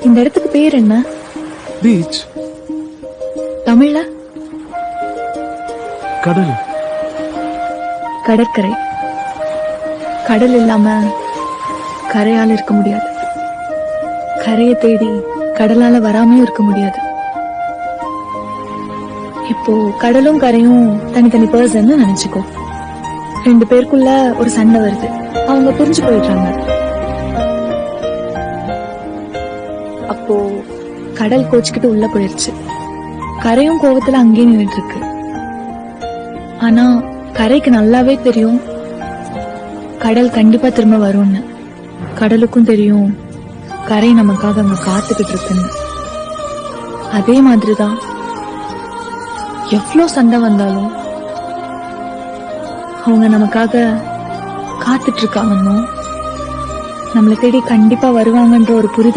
இந்த இடத்துக்கு பேர் என்ன? பீச். தமிழ்ல? கடல். கடற்கரை. கடல் இல்லாம கரையால இருக்க முடியாது. கரையை தேடி கடலால வராமையும் இருக்க முடியாது. இப்போ கடலும் கரையும் தனித்தனி பர்சன் நினைச்சுக்கோ. 2 பேருக்குள்ள ஒரு சண்டை வருது, அவங்க புரிஞ்சு போயிடுறாங்க. அப்போ கடல் கோச்சுக்கிட்டு உள்ள போயிருச்சு. கரையும் கோவத்துல அங்கேயே நின்றுட்டு இருக்கு. ஆனா கரைக்கு நல்லாவே தெரியும் கடல் கண்டிப்பா திரும்ப வரும்னு. கடலுக்கும் தெரியும் கரை நமக்காக அங்க காத்துக்கிட்டு இருக்குன்னு. அதே மாதிரிதான் எவ்வளவு சண்டை வந்தாலும் அவங்க நமக்காக காத்துட்டு இருக்காங்கன்னு, நம்மளை தேடி கண்டிப்பா வருவாங்கன்ற ஒரு புரிதல்